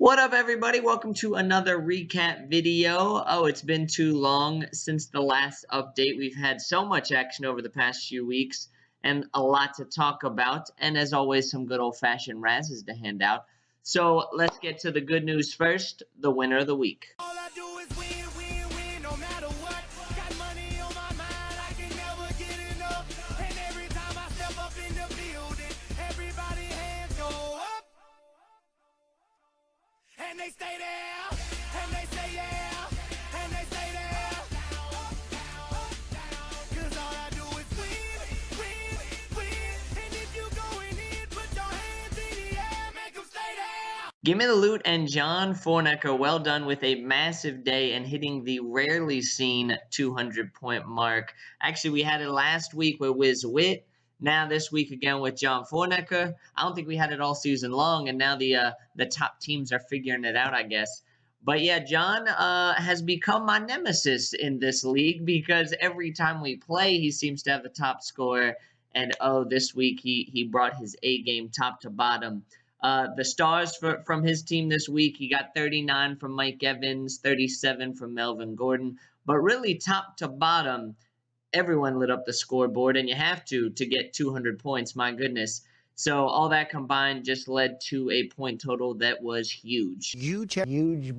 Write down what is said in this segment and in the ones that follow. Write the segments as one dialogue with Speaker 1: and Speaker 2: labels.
Speaker 1: What up, everybody? Welcome to another recap video. Oh, it's been too long since the last update. We've had so much action over the past few weeks and a lot to talk about. And as always, some good old-fashioned razzes to hand out. So let's get to the good news first, the winner of the week.
Speaker 2: All I do is win, win, win, no matter what. Got money on my mind, I can never get enough. And every time I step up in the building, everybody hands go up. And they stay there, and they say yeah, and they stay there. Cause all I do is win, win, win. And if you going in, put your hands in the air, make them stay there.
Speaker 1: Gimme the Loot and John Fornecker, well done with a massive day and hitting the rarely seen 200-point mark. Actually, we had it last week with Wiz Wit. Now this week again with John Fornecker. I don't think we had it all season long, and now the top teams are figuring it out, I guess. But yeah, John has become my nemesis in this league because every time we play, he seems to have the top score. And oh, this week he brought his A game top to bottom. The stars from his team this week, he got 39 from Mike Evans, 37 from Melvin Gordon. But really, top to bottom, everyone lit up the scoreboard, and you have to get 200 points. My goodness. So all that combined just led to a point total that was huge.
Speaker 3: Huge.
Speaker 1: A huge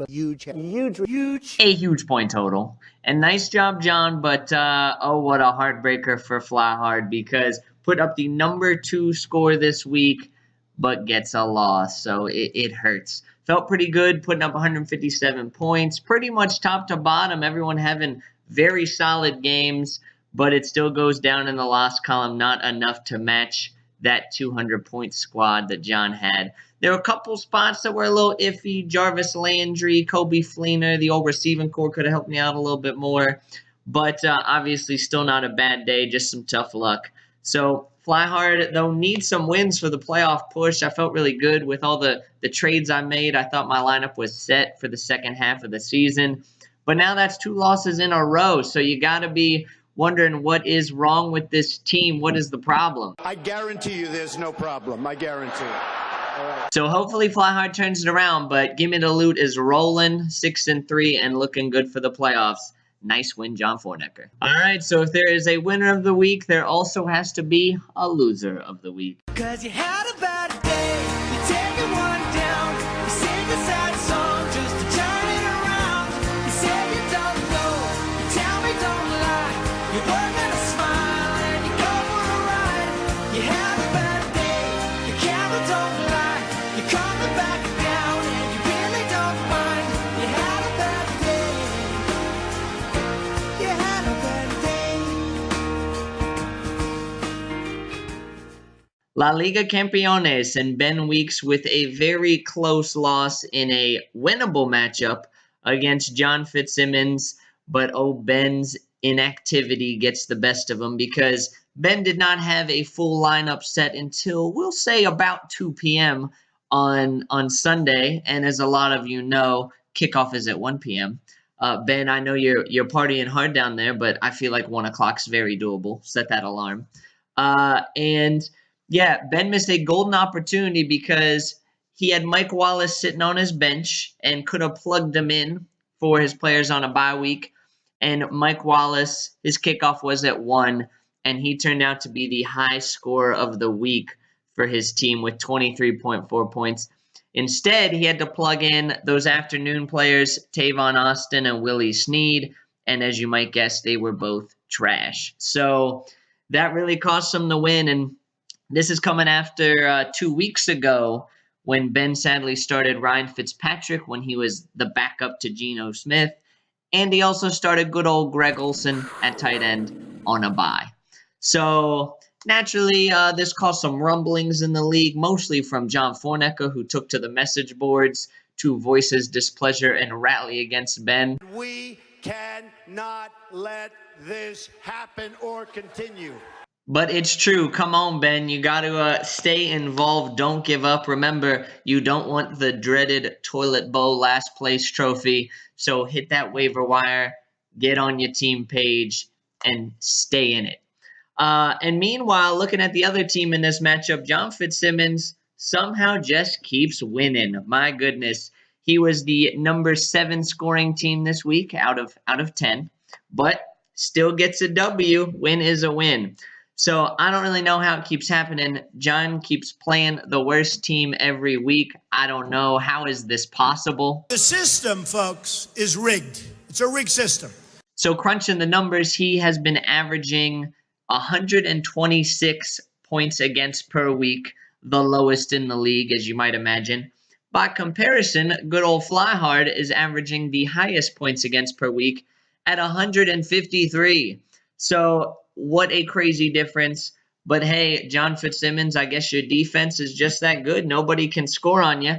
Speaker 1: point total. And nice job, John, but oh, what a heartbreaker for Fly Hard, because put up the number 2 score this week, but gets a loss, so it hurts. Felt pretty good, putting up 157 points, pretty much top to bottom, everyone having very solid games, but it still goes down in the loss column, not enough to match that 200-point squad that John had. There were a couple spots that were a little iffy. Jarvis Landry, Kobe Fleener, the old receiving core could have helped me out a little bit more, but obviously still not a bad day, just some tough luck. So Fly Hard, though, needs some wins for the playoff push. I felt really good with all the trades I made. I thought my lineup was set for the second half of the season. But now that's 2 losses in a row, so you got to be wondering what is wrong with this team. What is the problem?
Speaker 3: I guarantee you there's no problem. I guarantee it.
Speaker 1: So hopefully Fly Hard turns it around, but Gimme the Loot is rolling 6-3 and looking good for the playoffs. Nice win, John Fornecker. All right, so if there is a winner of the week, there also has to be a loser of the week.
Speaker 2: Cause you had a bad day, you take it one down, you sing a sad song just to turn it around. You say you don't know, you tell me don't lie, you work at a smile and you go for a ride. You have a bad day, the camera don't lie, you're coming back down and you really don't mind. You had a bad day, you had a bad day.
Speaker 1: La Liga Campeones and Ben Weeks with a very close loss in a winnable matchup against John Fitzsimmons, but oh, Ben's inactivity gets the best of him because Ben did not have a full lineup set until, we'll say, about 2 p.m. on Sunday, and as a lot of you know, kickoff is at 1 p.m. Ben, I know you're partying hard down there, but I feel like 1 o'clock's very doable. Set that alarm. And yeah, Ben missed a golden opportunity because he had Mike Wallace sitting on his bench and could have plugged him in for his players on a bye week. And Mike Wallace, his kickoff was at 1, and he turned out to be the high scorer of the week for his team with 23.4 points. Instead, he had to plug in those afternoon players, Tavon Austin and Willie Snead, and as you might guess, they were both trash. So that really cost him the win, and this is coming after 2 weeks ago when Ben sadly started Ryan Fitzpatrick when he was the backup to Geno Smith. And he also started good old Greg Olsen at tight end on a bye. So naturally, this caused some rumblings in the league, mostly from John Fornecker, who took to the message boards to voice his displeasure and rally against Ben.
Speaker 3: We cannot let this happen or continue.
Speaker 1: But it's true. Come on, Ben. You got to stay involved. Don't give up. Remember, you don't want the dreaded toilet bowl last place trophy. So hit that waiver wire, get on your team page, and stay in it. And meanwhile, looking at the other team in this matchup, John Fitzsimmons somehow just keeps winning. My goodness. He was the number 7 scoring team this week out of 10, but still gets a W. Win is a win. So I don't really know how it keeps happening. John keeps playing the worst team every week. I don't know. How is this possible?
Speaker 4: The system, folks, is rigged. It's a rigged system.
Speaker 1: So crunching the numbers, he has been averaging 126 points against per week, the lowest in the league, as you might imagine. By comparison, good old Flyhard is averaging the highest points against per week at 153. So what a crazy difference. But hey, John Fitzsimmons, I guess your defense is just that good. Nobody can score on you.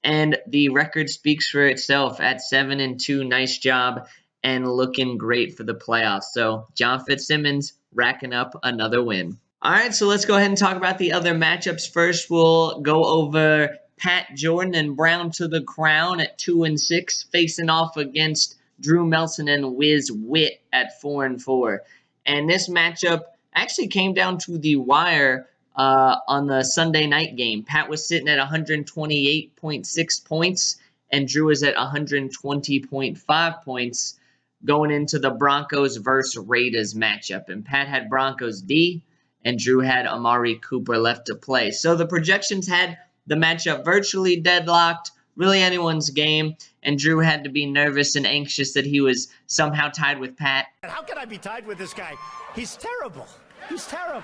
Speaker 1: And the record speaks for itself at 7-2. Nice job and looking great for the playoffs. So John Fitzsimmons racking up another win. All right, so let's go ahead and talk about the other matchups. First, we'll go over Pat Jordan and Brown to the Crown at 2-6, facing off against Drew Melson and Wiz Witt at 4-4. And this matchup actually came down to the wire on the Sunday night game. Pat was sitting at 128.6 points, and Drew was at 120.5 points going into the Broncos versus Raiders matchup. And Pat had Broncos D, and Drew had Amari Cooper left to play. So the projections had the matchup virtually deadlocked, really anyone's game, and Drew had to be nervous and anxious that he was somehow tied with Pat.
Speaker 3: How can I be tied with this guy? He's terrible. He's terrible.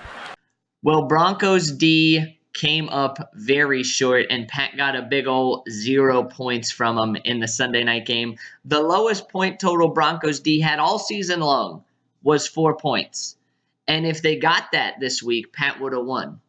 Speaker 1: Well, Broncos D came up very short, and Pat got a big old 0 points from him in the Sunday night game. The lowest point total Broncos D had all season long was 4 points. And if they got that this week, Pat would have won.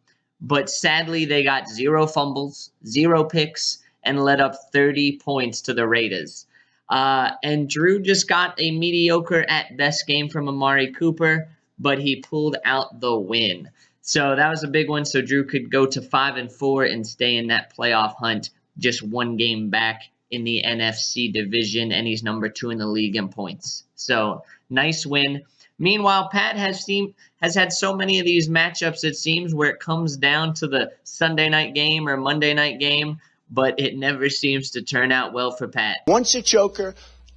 Speaker 1: But sadly, they got 0 fumbles, 0 picks, and led up 30 points to the Raiders. And Drew just got a mediocre at best game from Amari Cooper, but he pulled out the win. So that was a big one. So Drew could go to 5-4 and stay in that playoff hunt, just 1 game back in the NFC division, and he's number 2 in the league in points. So nice win. Meanwhile, Pat has had so many of these matchups, it seems, where it comes down to the Sunday night game or Monday night game, but it never seems to turn out well for Pat.
Speaker 4: Once a joker,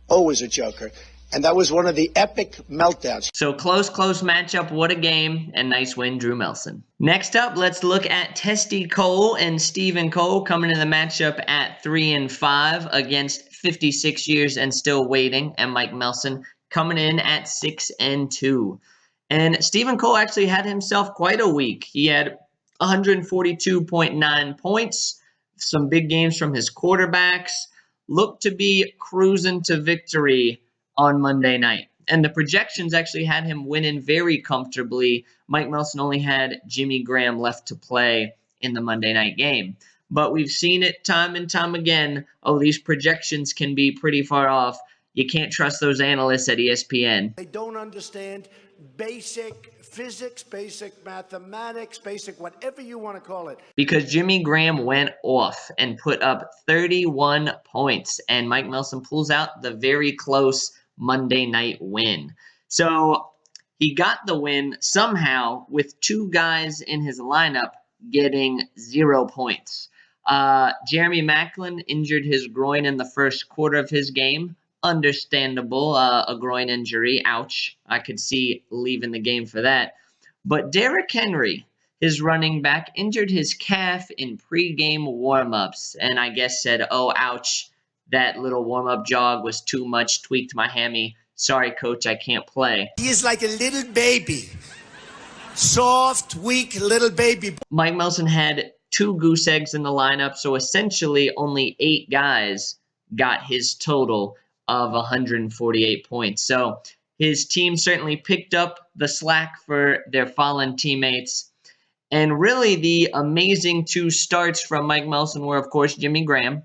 Speaker 4: always a joker. And that was one of the epic meltdowns.
Speaker 1: So close matchup. What a game. And nice win, Drew Melson. Next up, let's look at Testy Cole and Stephen Cole coming in the matchup at 3-5 against 56 years and still waiting, and Mike Melson coming in at 6-2. And Stephen Cole actually had himself quite a week. He had 142.9 points, some big games from his quarterbacks, looked to be cruising to victory on Monday night. And the projections actually had him winning very comfortably. Mike Melson only had Jimmy Graham left to play in the Monday night game. But we've seen it time and time again. Oh, these projections can be pretty far off. You can't trust those analysts at ESPN.
Speaker 3: They don't understand basic physics, basic mathematics, basic whatever you want to call it.
Speaker 1: Because Jimmy Graham went off and put up 31 points. And Mike Melson pulls out the very close Monday night win. So he got the win somehow with 2 guys in his lineup getting 0 points. Jeremy Maclin injured his groin in the first quarter of his game. Understandable, a groin injury. Ouch. I could see leaving the game for that. But Derrick Henry, his running back, injured his calf in pregame warmups, and I guess said, oh, ouch, that little warm-up jog was too much, tweaked my hammy. Sorry, coach, I can't play.
Speaker 4: He is like a little baby. Soft, weak little baby.
Speaker 1: Mike Melson had 2 goose eggs in the lineup, so essentially only 8 guys got his total of 148 points. So his team certainly picked up the slack for their fallen teammates. And really the amazing 2 starts from Mike Melson were, of course, Jimmy Graham,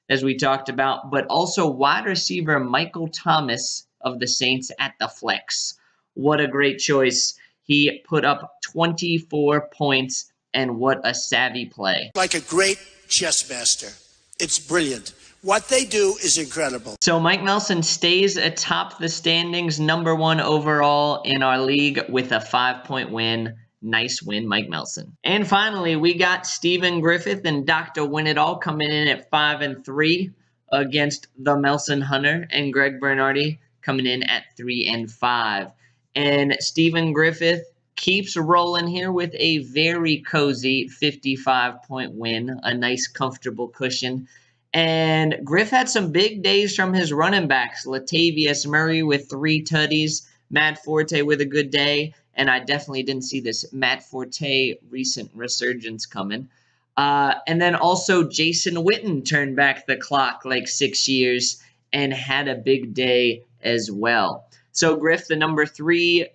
Speaker 1: as we talked about, but also wide receiver Michael Thomas of the Saints at the flex. What a great choice. He put up 24 points, and what a savvy play.
Speaker 4: Like a great chess master. It's brilliant. What they do is incredible.
Speaker 1: So Mike Melson stays atop the standings, number 1 overall in our league with a 5-point win. Nice win, Mike Melson. And finally, we got Stephen Griffith and Dr. Win It All coming in at 5-3. against the Melson Hunter and Greg Bernardi coming in at 3-5. And Stephen Griffith keeps rolling here with a very cozy 55-point win, a nice comfortable cushion. And Griff had some big days from his running backs. Latavius Murray with 3 tutties, Matt Forte with a good day, and I definitely didn't see this Matt Forte recent resurgence coming. And then also Jason Witten turned back the clock like 6 years and had a big day as well. So Griff, the number 3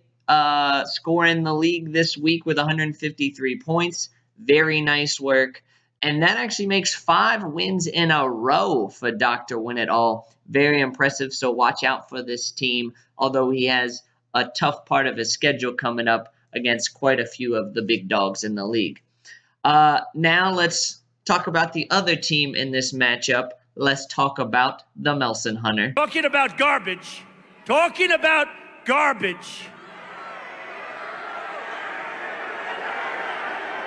Speaker 1: scorer in the league this week with 153 points. Very nice work. And that actually makes 5 wins in a row for Dr. Win It All. Very impressive. So watch out for this team, although he has a tough part of his schedule coming up against quite a few of the big dogs in the league. Now let's talk about the other team in this matchup. Let's talk about the Melson Hunter.
Speaker 2: Talking about garbage. Talking about garbage.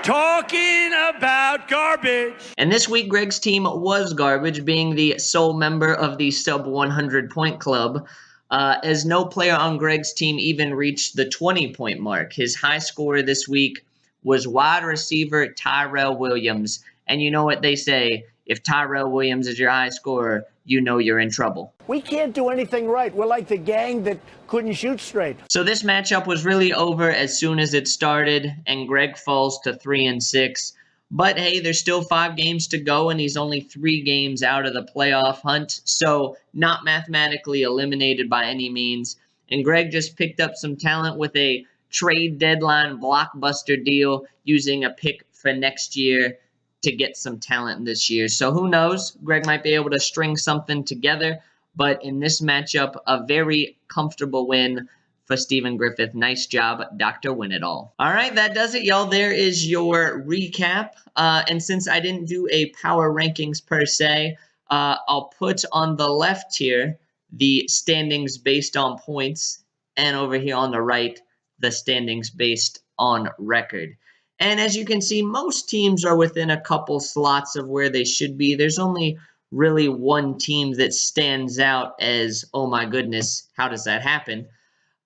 Speaker 2: Talking about garbage.
Speaker 1: And this week, Greg's team was garbage, being the sole member of the sub 100 point club, as no player on Greg's team even reached the 20-point mark. His high scorer this week was wide receiver Tyrell Williams. And you know what they say, if Tyrell Williams is your high scorer, you know you're in trouble.
Speaker 3: We can't do anything right. We're like the gang that couldn't shoot straight.
Speaker 1: So this matchup was really over as soon as it started, and Greg falls to 3-6. But hey, there's still 5 games to go, and he's only 3 games out of the playoff hunt, so not mathematically eliminated by any means. And Greg just picked up some talent with a trade deadline blockbuster deal using a pick for next year to get some talent this year. So who knows? Greg might be able to string something together. But in this matchup, a very comfortable win for Stephen Griffith. Nice job, Dr. Win It All. All right, that does it, y'all. There is your recap. And since I didn't do a power rankings per se, I'll put on the left here the standings based on points, and over here on the right, the standings based on record. And as you can see, most teams are within a couple slots of where they should be. There's only really one team that stands out as, oh my goodness, how does that happen?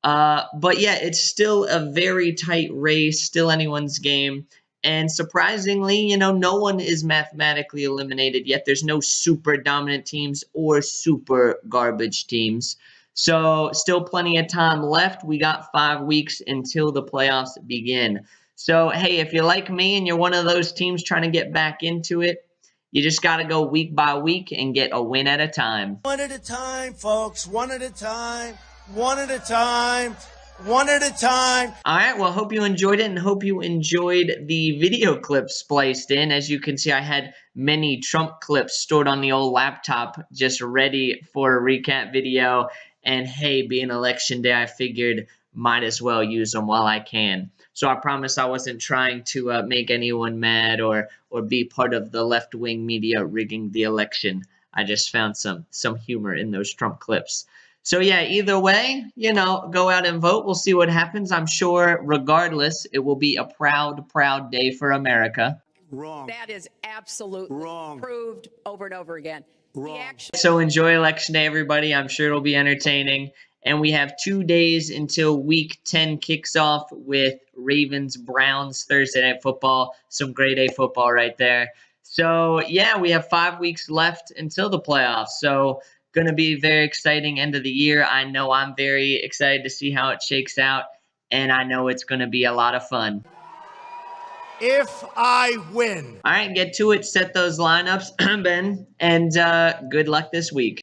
Speaker 1: But yeah, it's still a very tight race, still anyone's game. And surprisingly, no one is mathematically eliminated yet. There's no super dominant teams or super garbage teams. So still plenty of time left. We got 5 weeks until the playoffs begin. So, hey, if you're like me and you're one of those teams trying to get back into it, you just got to go week by week and get a win at a time.
Speaker 4: One at a time, folks. One at a time. One at a time. One at a time.
Speaker 1: All right, well, hope you enjoyed it and hope you enjoyed the video clips spliced in. As you can see, I had many Trump clips stored on the old laptop just ready for a recap video. And hey, being election day, I figured might as well use them while I can. So I promise I wasn't trying to make anyone mad or be part of the left-wing media rigging the election. I just found some humor in those Trump clips. So yeah, either way, go out and vote. We'll see what happens. I'm sure regardless, it will be a proud, proud day for America.
Speaker 3: Wrong.
Speaker 5: That is absolutely
Speaker 3: Wrong.
Speaker 5: proved over and over again.
Speaker 3: Wrong.
Speaker 1: So enjoy election day, everybody. I'm sure it'll be entertaining. And we have 2 days until Week 10 kicks off with Ravens-Browns Thursday Night Football. Some grade A football right there. So, yeah, we have 5 weeks left until the playoffs. So, going to be a very exciting end of the year. I know I'm very excited to see how it shakes out. And I know it's going to be a lot of fun.
Speaker 3: If I win.
Speaker 1: All right, get to it. Set those lineups, Ben. And good luck this week.